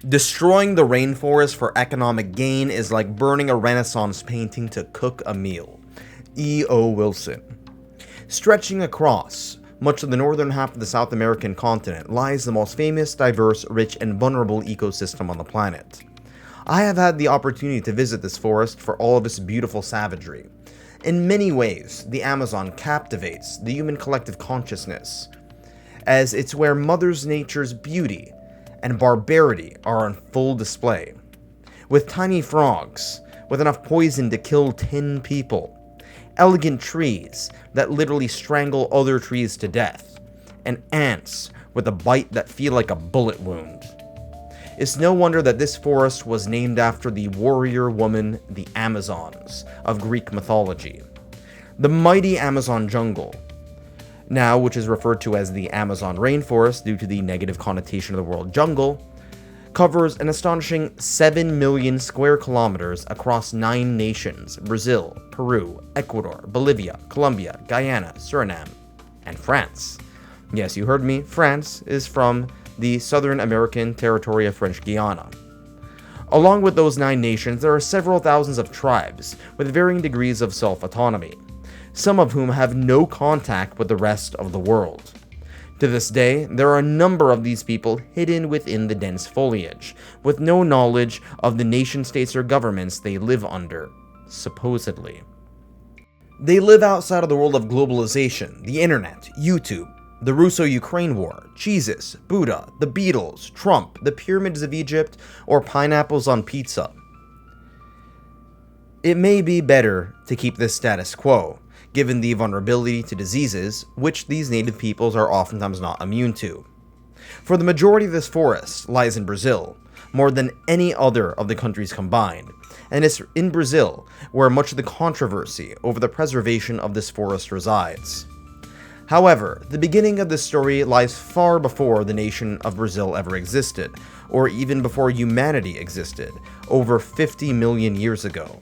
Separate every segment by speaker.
Speaker 1: Destroying the rainforest for economic gain is like burning a Renaissance painting to cook a meal. E.O. Wilson. Stretching across much of the northern half of the South American continent lies the most famous, diverse, rich, and vulnerable ecosystem on the planet. I have had the opportunity to visit this forest for all of its beautiful savagery. In many ways, the Amazon captivates the human collective consciousness, as it's where Mother Nature's beauty and barbarity are on full display. With tiny frogs, with enough poison to kill 10 people, elegant trees that literally strangle other trees to death, and ants with a bite that feel like a bullet wound. It's no wonder that this forest was named after the warrior woman, the Amazons, of Greek mythology. The mighty Amazon jungle, now which is referred to as the Amazon rainforest due to the negative connotation of the word jungle, covers an astonishing 7 million square kilometers across 9 nations: Brazil, Peru, Ecuador, Bolivia, Colombia, Guyana, Suriname, and France. Yes, you heard me, France is from the Southern American territory of French Guiana. Along with those 9 nations, there are several thousands of tribes with varying degrees of self-autonomy, some of whom have no contact with the rest of the world. To this day, there are a number of these people hidden within the dense foliage, with no knowledge of the nation-states or governments they live under, supposedly. They live outside of the world of globalization, the internet, YouTube, the Russo-Ukraine War, Jesus, Buddha, the Beatles, Trump, the pyramids of Egypt, or pineapples on pizza. It may be better to keep this status quo, given the vulnerability to diseases, which these native peoples are oftentimes not immune to. For the majority of this forest lies in Brazil, more than any other of the countries combined, and it's in Brazil where much of the controversy over the preservation of this forest resides. However, the beginning of this story lies far before the nation of Brazil ever existed, or even before humanity existed, over 50 million years ago.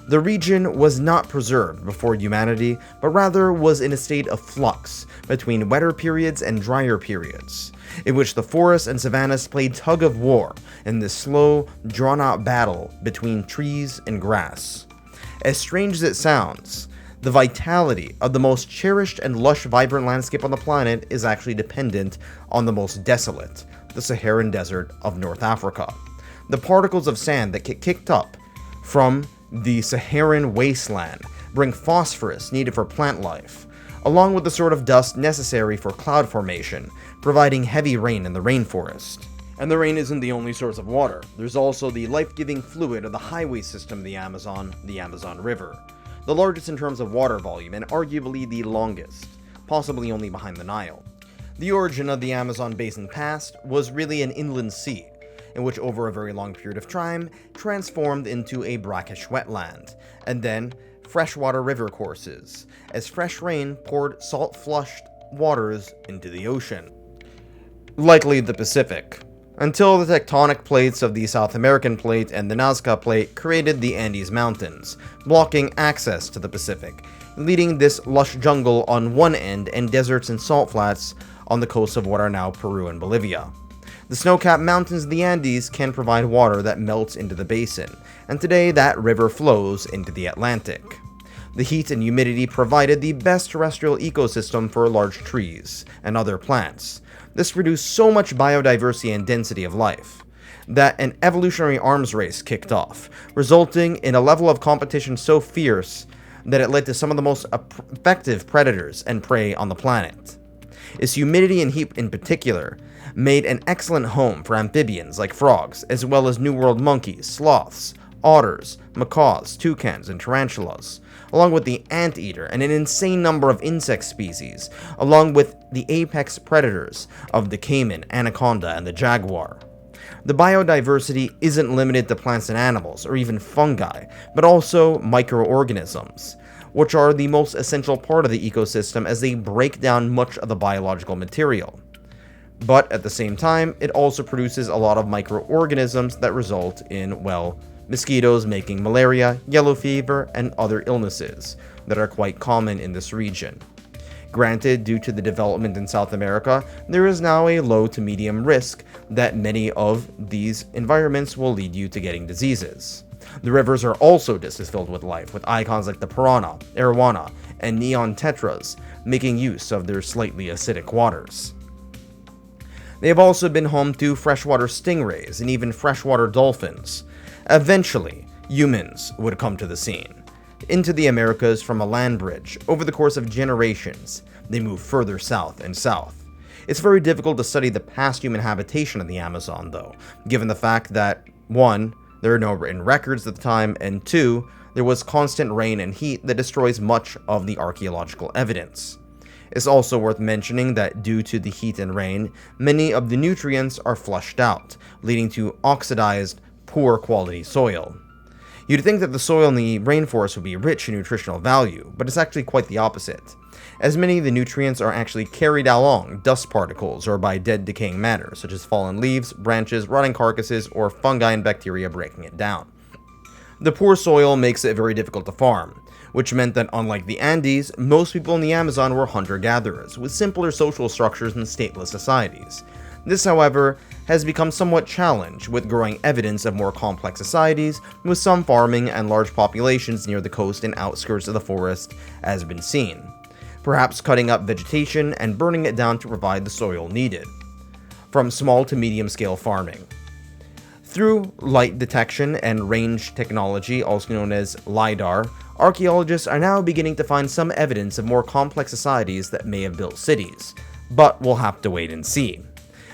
Speaker 1: The region was not preserved before humanity, but rather was in a state of flux between wetter periods and drier periods, in which the forests and savannas played tug of war in this slow, drawn-out battle between trees and grass. As strange as it sounds, the vitality of the most cherished and lush, vibrant landscape on the planet is actually dependent on the most desolate, the Saharan desert of North Africa. The particles of sand that get kicked up from the Saharan wasteland bring phosphorus needed for plant life, along with the sort of dust necessary for cloud formation, providing heavy rain in the rainforest. And the rain isn't the only source of water. There's also the life-giving fluid of the highway system of the Amazon River, the largest in terms of water volume and arguably the longest, possibly only behind the Nile. The origin of the Amazon basin past was really an inland sea, in which over a very long period of time transformed into a brackish wetland, and then freshwater river courses, as fresh rain poured salt-flushed waters into the ocean. Likely the Pacific, until the tectonic plates of the South American plate and the Nazca plate created the Andes Mountains, blocking access to the Pacific, leading this lush jungle on one end and deserts and salt flats on the coast of what are now Peru and Bolivia. The snow-capped mountains of the Andes can provide water that melts into the basin, and today that river flows into the Atlantic. The heat and humidity provided the best terrestrial ecosystem for large trees and other plants. This produced so much biodiversity and density of life that an evolutionary arms race kicked off, resulting in a level of competition so fierce that it led to some of the most effective predators and prey on the planet. Its humidity and heat in particular made an excellent home for amphibians like frogs, as well as New World monkeys, sloths, otters, macaws, toucans, and tarantulas, along with the anteater and an insane number of insect species, along with the apex predators of the caiman, anaconda, and the jaguar. The biodiversity isn't limited to plants and animals, or even fungi, but also microorganisms, which are the most essential part of the ecosystem as they break down much of the biological material. But at the same time, it also produces a lot of microorganisms that result in, well, mosquitoes making malaria, yellow fever, and other illnesses that are quite common in this region. Granted, due to the development in South America, there is now a low to medium risk that many of these environments will lead you to getting diseases. The rivers are also just as filled with life, with icons like the piranha, arowana, and neon tetras, making use of their slightly acidic waters. They have also been home to freshwater stingrays and even freshwater dolphins. Eventually, humans would come to the scene. Into the Americas from a land bridge, over the course of generations, they move further south and south. It's very difficult to study the past human habitation of the Amazon, though, given the fact that 1. There are no written records at the time, and 2. There was constant rain and heat that destroys much of the archaeological evidence. It's also worth mentioning that due to the heat and rain, many of the nutrients are flushed out, leading to oxidized, poor quality soil. You'd think that the soil in the rainforest would be rich in nutritional value, but it's actually quite the opposite, as many of the nutrients are actually carried along dust particles or by dead decaying matter, such as fallen leaves, branches, rotting carcasses, or fungi and bacteria breaking it down. The poor soil makes it very difficult to farm, which meant that unlike the Andes, most people in the Amazon were hunter-gatherers, with simpler social structures and stateless societies. This, however, has become somewhat challenged, with growing evidence of more complex societies, with some farming and large populations near the coast and outskirts of the forest has been seen, perhaps cutting up vegetation and burning it down to provide the soil needed. From small to medium-scale farming. Through light detection and range technology, also known as LiDAR, archaeologists are now beginning to find some evidence of more complex societies that may have built cities, but we'll have to wait and see.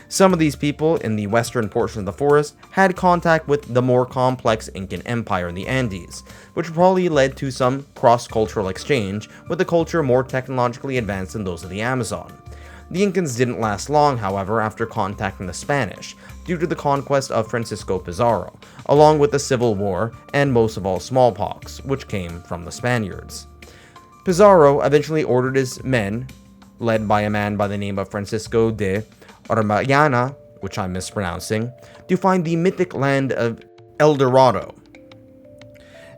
Speaker 1: Some of these people in the western portion of the forest had contact with the more complex Incan Empire in the Andes, which probably led to some cross-cultural exchange with a culture more technologically advanced than those of the Amazon. The Incans didn't last long, however, after contacting the Spanish, due to the conquest of Francisco Pizarro, along with the Civil War and most of all smallpox, which came from the Spaniards. Pizarro eventually ordered his men, led by a man by the name of Francisco de Orellana, which I'm mispronouncing, to find the mythic land of El Dorado.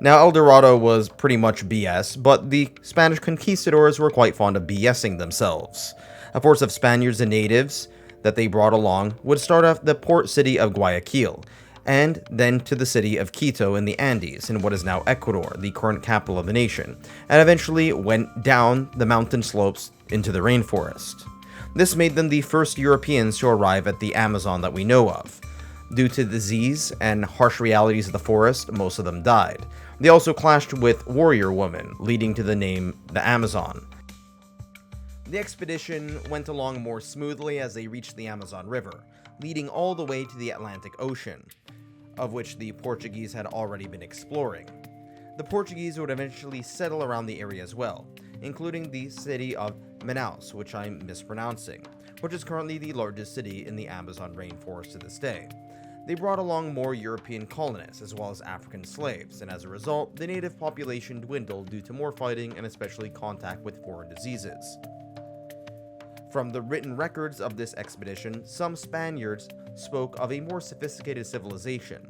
Speaker 1: Now, El Dorado was pretty much BS, but the Spanish conquistadors were quite fond of BSing themselves. A force of Spaniards and natives that they brought along would start off the port city of Guayaquil, and then to the city of Quito in the Andes, in what is now Ecuador, the current capital of the nation, and eventually went down the mountain slopes into the rainforest. This made them the first Europeans to arrive at the Amazon that we know of. Due to disease and harsh realities of the forest, most of them died. They also clashed with warrior women, leading to the name the Amazon. The expedition went along more smoothly as they reached the Amazon River, leading all the way to the Atlantic Ocean, of which the Portuguese had already been exploring. The Portuguese would eventually settle around the area as well, including the city of Manaus, which I'm mispronouncing, which is currently the largest city in the Amazon rainforest to this day. They brought along more European colonists as well as African slaves, and as a result, the native population dwindled due to more fighting and especially contact with foreign diseases. From the written records of this expedition, some Spaniards spoke of a more sophisticated civilization.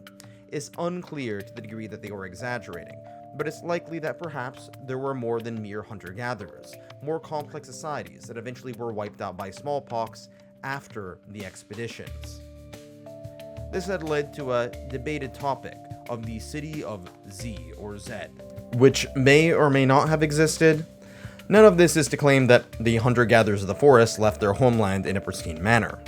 Speaker 1: It's unclear to the degree that they were exaggerating, but it's likely that perhaps there were more than mere hunter-gatherers, more complex societies that eventually were wiped out by smallpox after the expeditions. This had led to a debated topic of the city of Z, or Zed, which may or may not have existed. None of this is to claim that the hunter-gatherers of the forest left their homeland in a pristine manner.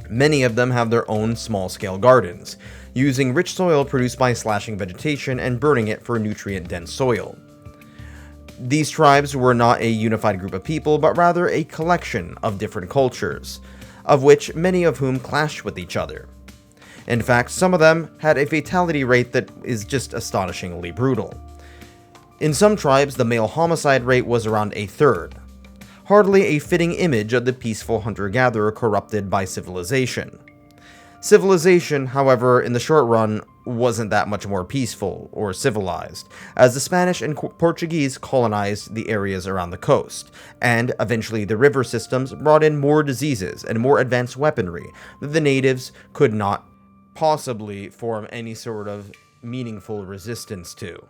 Speaker 1: Many of them have their own small-scale gardens, using rich soil produced by slashing vegetation and burning it for nutrient-dense soil. These tribes were not a unified group of people, but rather a collection of different cultures, of which many of whom clashed with each other. In fact, some of them had a fatality rate that is just astonishingly brutal. In some tribes, the male homicide rate was around a third. Hardly a fitting image of the peaceful hunter-gatherer corrupted by civilization. Civilization, however, in the short run, wasn't that much more peaceful or civilized, as the Spanish and Portuguese colonized the areas around the coast, and eventually the river systems brought in more diseases and more advanced weaponry that the natives could not possibly form any sort of meaningful resistance to.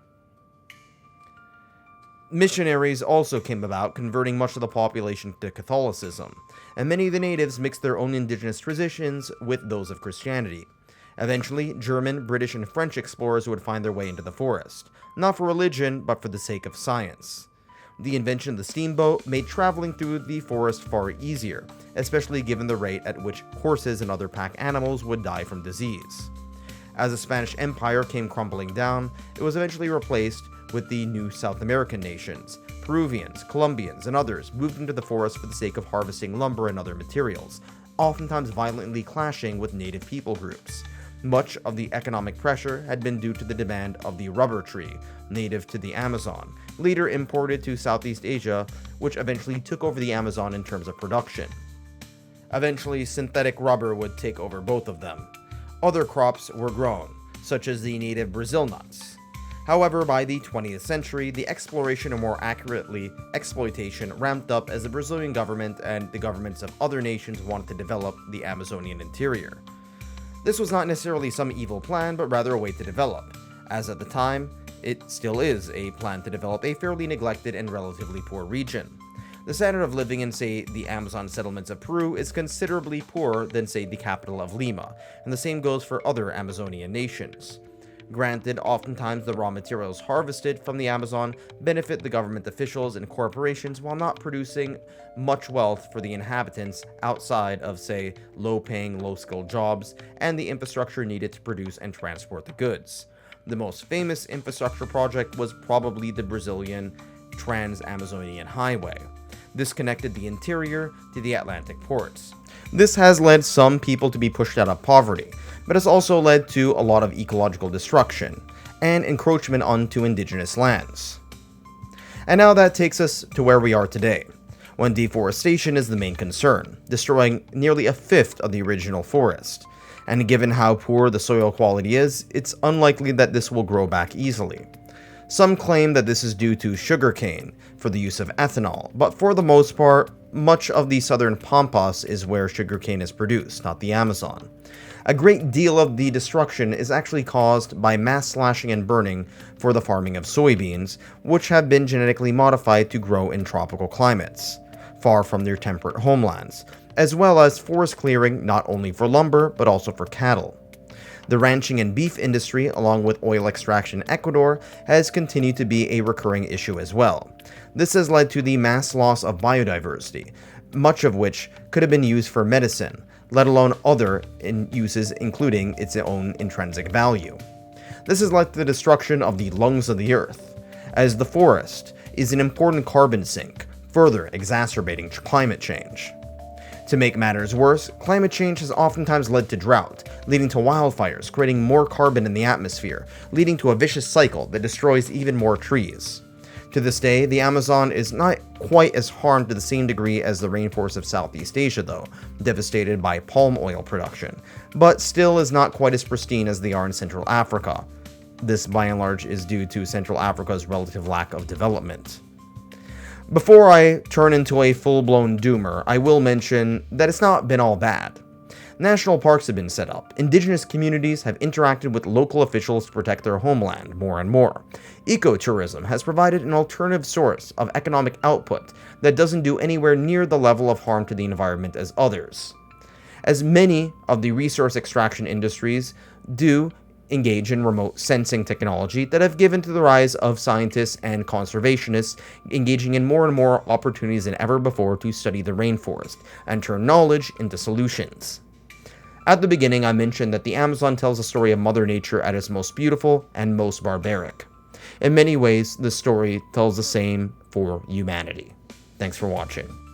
Speaker 1: Missionaries also came about, converting much of the population to Catholicism, and many of the natives mixed their own indigenous traditions with those of Christianity. Eventually, German, British, and French explorers would find their way into the forest, not for religion, but for the sake of science. The invention of the steamboat made traveling through the forest far easier, especially given the rate at which horses and other pack animals would die from disease. As the Spanish Empire came crumbling down, it was eventually replaced with the new South American nations. Peruvians, Colombians, and others moved into the forest for the sake of harvesting lumber and other materials, oftentimes violently clashing with native people groups. Much of the economic pressure had been due to the demand of the rubber tree, native to the Amazon, later imported to Southeast Asia, which eventually took over the Amazon in terms of production. Eventually, synthetic rubber would take over both of them. Other crops were grown, such as the native Brazil nuts. However, by the 20th century, the exploration, or more accurately, exploitation, ramped up as the Brazilian government and the governments of other nations wanted to develop the Amazonian interior. This was not necessarily some evil plan, but rather a way to develop, as at the time, it still is a plan to develop a fairly neglected and relatively poor region. The standard of living in, say, the Amazon settlements of Peru is considerably poorer than, say, the capital of Lima, and the same goes for other Amazonian nations. Granted, oftentimes the raw materials harvested from the Amazon benefit the government officials and corporations while not producing much wealth for the inhabitants outside of, say, low-paying, low-skilled jobs and the infrastructure needed to produce and transport the goods. The most famous infrastructure project was probably the Brazilian Trans-Amazonian Highway. This connected the interior to the Atlantic ports. This has led some people to be pushed out of poverty, but has also led to a lot of ecological destruction and encroachment onto indigenous lands. And now that takes us to where we are today, when deforestation is the main concern, destroying nearly a fifth of the original forest. And given how poor the soil quality is, it's unlikely that this will grow back easily. Some claim that this is due to sugarcane for the use of ethanol, but for the most part, much of the southern pampas is where sugarcane is produced, not the Amazon. A great deal of the destruction is actually caused by mass slashing and burning for the farming of soybeans, which have been genetically modified to grow in tropical climates, far from their temperate homelands, as well as forest clearing not only for lumber, but also for cattle. The ranching and beef industry, along with oil extraction in Ecuador, has continued to be a recurring issue as well. This has led to the mass loss of biodiversity, much of which could have been used for medicine, let alone other uses including its own intrinsic value. This has led to the destruction of the lungs of the earth, as the forest is an important carbon sink, further exacerbating climate change. To make matters worse, climate change has oftentimes led to drought, leading to wildfires, creating more carbon in the atmosphere, leading to a vicious cycle that destroys even more trees. To this day, the Amazon is not quite as harmed to the same degree as the rainforest of Southeast Asia though, devastated by palm oil production, but still is not quite as pristine as they are in Central Africa. This by and large is due to Central Africa's relative lack of development. Before I turn into a full-blown doomer, I will mention that it's not been all bad. National parks have been set up, indigenous communities have interacted with local officials to protect their homeland more and more. Ecotourism has provided an alternative source of economic output that doesn't do anywhere near the level of harm to the environment as others. As many of the resource extraction industries do engage in remote sensing technology that have given to the rise of scientists and conservationists engaging in more and more opportunities than ever before to study the rainforest and turn knowledge into solutions. At the beginning, I mentioned that the Amazon tells the story of Mother Nature at its most beautiful and most barbaric. In many ways, the story tells the same for humanity. Thanks for watching.